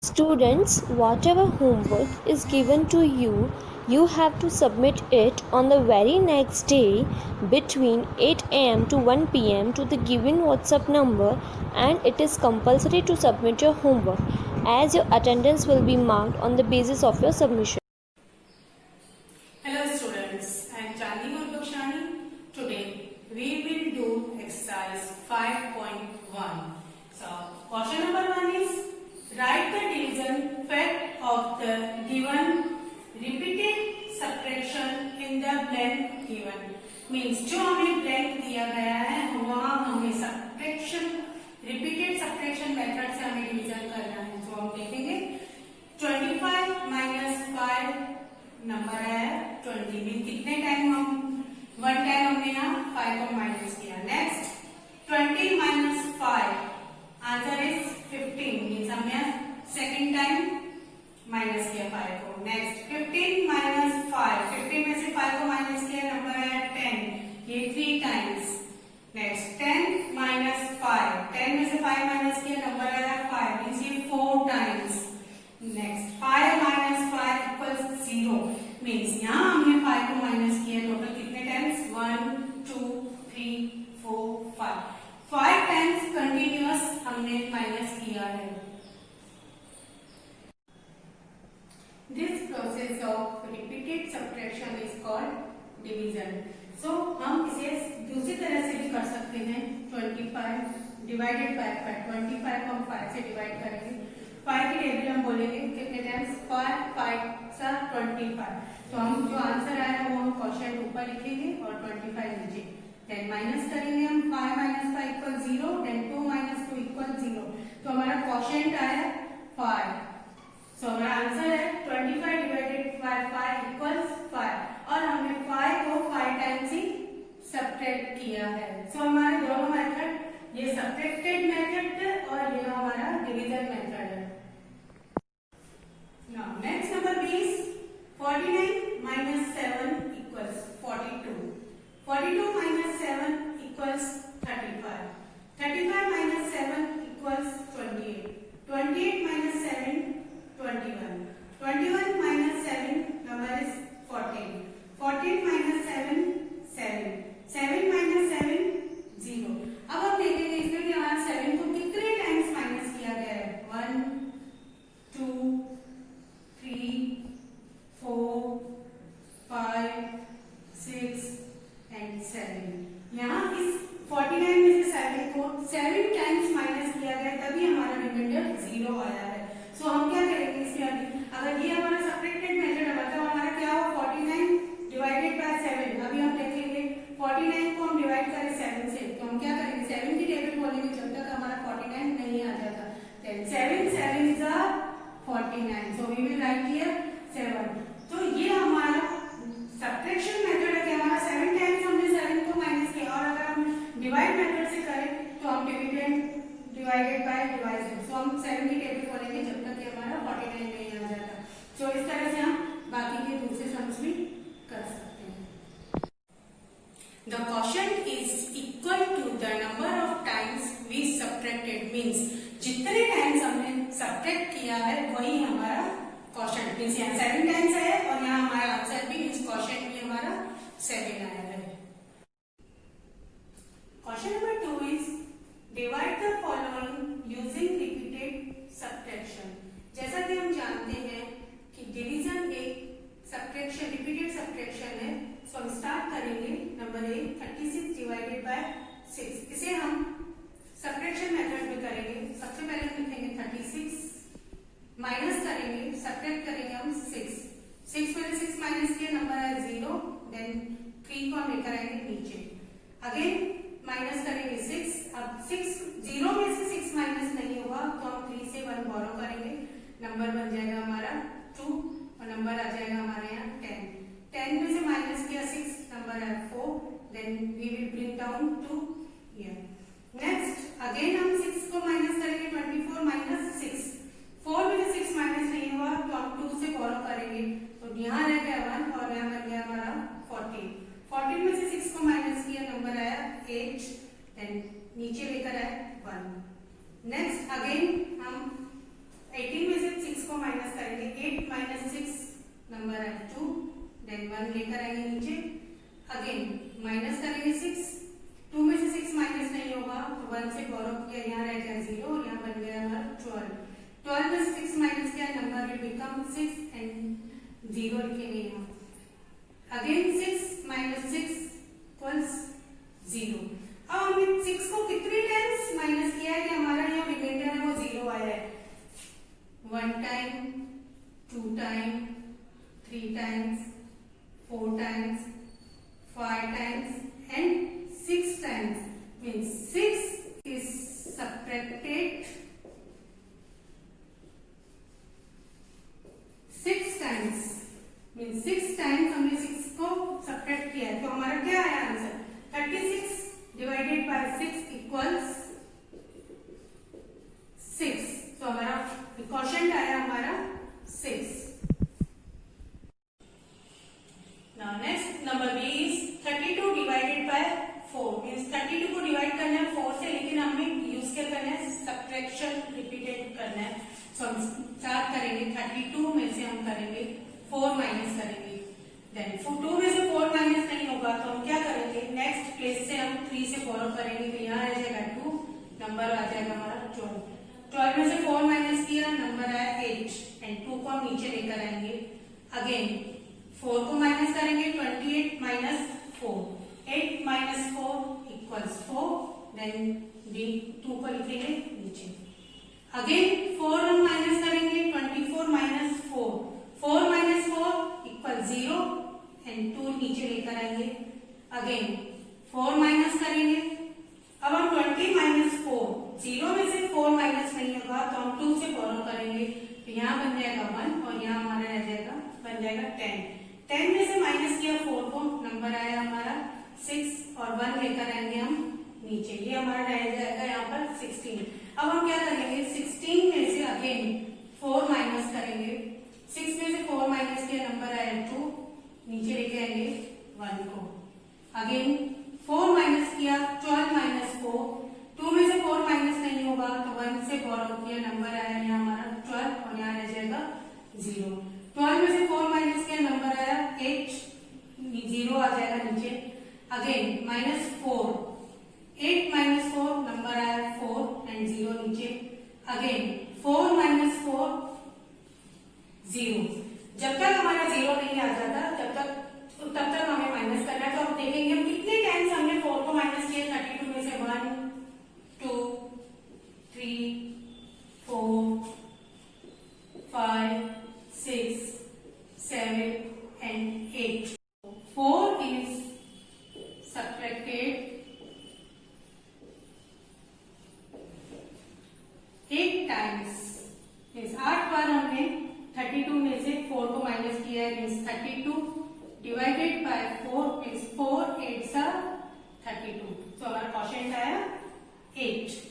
Students, whatever homework is given to you, you have to submit it on the very next day between 8 am to 1 pm to the given WhatsApp number, and it is compulsory to submit your homework as your attendance will be marked on the basis of your submission. Hello students, I am Chandni Gurbakhshani. Today we will do exercise 5.1. So question number 1 is write the division fact of the given repeated subtraction in the blank given. Means जो हमें blank दिया गया है वहाँ हमें subtraction repeated subtraction method से हमें division करना है. तो हम देखेंगे 25 minus 5 नंबर है 20 में कितने टाइम हम 1 टाइम हमने यहाँ 5 को माइनस किया. Next 20 minus 5 answer is 15 means हमने सेकेंड टाइम माइनस किया 5 को. नेक्स्ट 15 माइनस 5 15 में से 5 को माइनस किया नंबर आया 10 ये 3 टाइम्स. नेक्स्ट 10 माइनस 5 10 में से 5 माइनस किया नंबर आया 5 मीन्स ये 4 times. Next 5 minus 5 equals 0 means यहाँ हमने 5 को माइनस किया टोटल कितने टाइम्स 1 2 3 4 5 टाइम्स कंटिन्यूअस हमने माइनस किया है. This process of repeated subtraction is called division. So हम इसे दूसरी तरह से भी कर सकते हैं. 25 डिवाइडेड बाय 25 को हम 5 से डिवाइड करेंगे. 5 की टेबल हम बोलेंगे कितने टाइम्स 5 5 सा 25. तो हम जो आंसर आया वो हम क्वोशिएंट ऊपर लिखेंगे और 25 नीचे. देन माइनस करेंगे हम 5 minus 5 equal 0 then 2 minus 2 equal 0. तो हमारा क्वोशिएंट आया 5. सो हमारा आंसर है 25 डिवाइडेड बाय 5 इक्वल्स 5 और हमने 5 को 5 टाइम्स ही सब्ट्रैक्ट किया है. सो हमारे दोनों मेथड ये सब्ट्रैक्टेड मेथड और ये हमारा डिवीजन मेथड है. Now next number B is 49 minus 7 equals 42. 42 minus 7 equals 35. 35 minus 7 equals 28. 28 minus 7 21. 21 minus 7 number is 14. 14 minus 7 7. 7 minus 7 0. अब हम देखेंगे इसमें कि हमारा 7 को कितने टाइम्स माइनस किया गया है. 1 2 3 4 5 6 एंड 7. यहाँ इस 49 में से 7 को 7 टाइम्स माइनस किया गया तभी हमारा रिमाइंडर 0 आया है. सो हम क्या करेंगे इसमें अगर ये हमारा सब्ट्रैक्टेड मेथड है तो हमारा क्या हो 49 डिवाइडेड बाय 7. अभी हम देखेंगे 49 को हम डिवाइड करें 7 से तो हम क्या करेंगे 7 की टेबल बोलेंगे जब तक हमारा 49 नहीं आ जाता. Then 7 7 is 49. So we will write here 7. तो ये हमारा सब्ट्रैक्शन मेथड है कि हमारा 7 टाइम्स हमने 7 को माइनस किया. और अगर हम डिवाइड मेथड से करें तो हम डिविडेंड डिवाइडेड बाय डिवाइडेड. सो हम 7 की टेबल बोलेंगे जब तक कि हमारा 49 नहीं आ जाता. सो इस तरह से हम बाकी के दूसरे सम्स भी कर सकते हैं. The quotient is equal to the number of times we subtracted means जितने टाइम्स हमने सब्ट्रैक्ट किया है वही हमारा क्वोशिएंट मींस यहाँ 7 टाइम्स है और यहाँ हमारा आंसर भी मींस क्वोशिएंट भी हमारा 7 आया है. Question number 2 is divide the following using repeated subtraction. जैसा कि हम जानते हैं कि डिवीजन एक सब्ट्रैक्शन रिपीटेड सब्ट्रैक्शन है. सो हम स्टार्ट करेंगे नंबर 1 36 डिवाइडेड बाय 6. इसे हम सब्ट्रैक्शन मेथड में करेंगे. सबसे पहले हम लिखेंगे 36 माइनस करेंगे सब्ट्रैक्ट करेंगे हम 6. 6 में से 6 माइनस किया नंबर है 0. देन 3 को हम लेकर आएंगे नीचे. अगेन माइनस करेंगे 6. अब 6 0 में से 6 माइनस नहीं होगा तो हम 3 से 1 बोरो करेंगे. नंबर बन जाएगा हमारा 2 और नंबर आ जाएगा हमारे यहाँ 10. 10 में से माइनस किया 6 नंबर है 4. Then we will bring down 2 here. Next again हम 6 को माइनस करेंगे 24 माइनस 6. 4 में से 6 माइनस नहीं हुआ तो हम 2 से बोरो करेंगे तो यहाँ रह गया 1 और यहाँ बन गया हमारा 14. 14 में से 6 को माइनस किया नंबर आया 8. देन नीचे लेकर आए 1. नेक्स्ट अगेन हम 18 में से करेंगे 8 माइनस 6 नंबर है 2, देन 1 लेकर आएंगे नीचे, अगेन माइनस करेंगे 6, 2 में से 6 माइनस नहीं होगा तो 1 से बोरो किया, यहाँ रह गया 0 और यहाँ बन गया हमारा 12, 12 में से 6 माइनस किया, नंबर विल बिकम 6 एंड 0 लिखेंगे यहाँ, अगेन 6 माइनस 6 इक्वल्स 0। अब हमने 6 को कितने टाइम्स माइनस किया है कि हमारा यहाँ रिमाइंडर है वो 0 आया है, 1 time, 2 time, 3 times, 4 times, 5 times and 6 times, means 6 is subtracted 6 times, means 6 times हमने 6 को subtract किया है तो हमारा क्या आया आंसर, 36 divided by 6 equals 6, तो हमारा quotient आया हमारा 6। Now next number B is 32 divided by 4, means 32 को डिवाइड करना है 4 से, लेकिन हमें यूज क्या करना है, सब्ट्रैक्शन रिपीटेड करना है, सो हम स्टार्ट करेंगे 32 में से हम करेंगे 4 माइनस करेंगे, देन 2 में से 4 माइनस नहीं होगा तो हम क्या करेंगे, नेक्स्ट प्लेस से हम 3 से बोरो करेंगे तो यहाँ आ जाएगा 2, नंबर आ जाएगा हमारा 12, 12 में से 4 माइनस किया, नंबर आया 8 एंड 2 को हम नीचे लेकर आएंगे, अगेन 4 को माइनस करेंगे, 28 minus 4, 8 minus 4 equals 4, then D 2 को लिखेंगे नीचे, अगेन 4 हम माइनस करेंगे, 24 माइनस 4, 4 माइनस 4 इक्वल 0 एंड 2 नीचे लेकर आएंगे, अगेन 4 माइनस करेंगे, अब हम 20 माइनस 4, 0 में से 4 माइनस नहीं होगा तो हम 2 से बोरो करेंगे तो यहाँ बन जाएगा 1 और यहाँ हमारा रह जाएगा, बन जाएगा 10, 10 में से माइनस किया 4 को, नंबर आया हमारा 6 और 1 लेकर आएंगे हम नीचे, ये हमारा रह जाएगा यहाँ पर 16। अब हम क्या करेंगे, 16 में से अगेन 4 माइनस करेंगे, 6 में से 4 माइनस किया, नंबर आया 2, नीचे लेके आएंगे 1 को, अगेन 4 माइनस किया, 12 माइनस 4, 2 में से 4 माइनस नहीं होगा तो 1 से बोरो किया, नंबर आया यहाँ हमारा 12 और यहाँ रह जाएगा 0, 12 में से 4 माइनस किया, नंबर आया 8, 0 आ जाएगा नीचे, अगेन माइनस 4, 8 माइनस 4, नंबर आया 4 एंड 0 नीचे, अगेन 4 माइनस 4 0, जब तक हमारा 0 नहीं आ जाता तब तक हमें माइनस करना है, तो अब देखेंगे हम कितने टाइम्स हमने 4 को माइनस किया, 32 में से 1, 2, 3, 4, 5, 6, 7 and 8. 4 is subtracted 8 times, means 8 बार हमने 32 में से 4 को माइनस किया है, means 32 divided by 4 means 4 8s are 32, so हमारा quotient आया 8।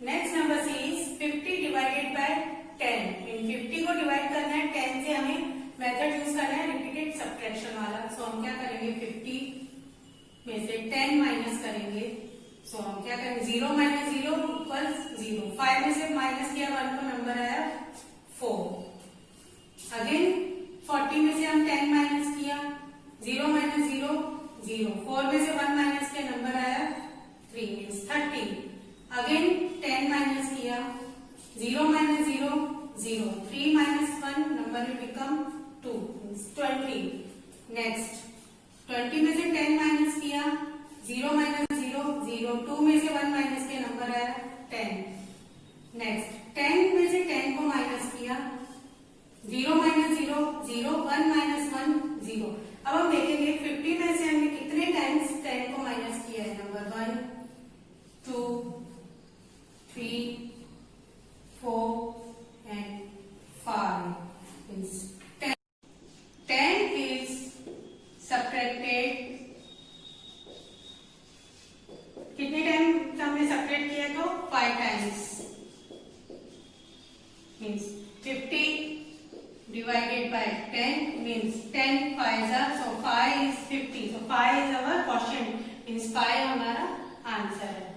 Next number C is 50 divided by 10, इन 50 को डिवाइड करना है 10 से, हमें मेथड यूज करना है रिपीटेड सब्ट्रैक्शन वाला, सो हम क्या करेंगे 50 में से 10 माइनस करेंगे, सो हम क्या करेंगे 0 माइनस 0 इक्वल्स 0, 5 में से माइनस किया 1 को, नंबर आया 4, अगेन 40 में से हम 10 माइनस किया, 0 माइनस 0 0, 4 में से 1 माइनस किया, नंबर आया 3 मीन्स 30, अगेन 10 माइनस किया, 0 minus 0 0, 3 minus 1, number will become 2 means 20, next 20 में से 10 माइनस किया, 0 माइनस 0 0, 2 में से 1 माइनस किया, नंबर आया 10, नेक्स्ट 10 में से 10 को माइनस किया, 0 माइनस 0 0, 1 माइनस 1 0, अब हम देखेंगे 50 में से हमने कितने टाइम्स 10 को माइनस किया है, number 1 2 3 4 and 5 means 10, 10 is subtracted, कितने टाइम हमने सब्ट्रैक्ट किया तो 5 times, means 50 divided by 10 means 10 5s are, so 5 is 50, so 5 is our quotient, means 5 हमारा आंसर है।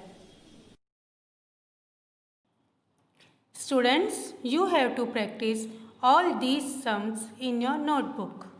Students, you have to practice all these sums in your notebook.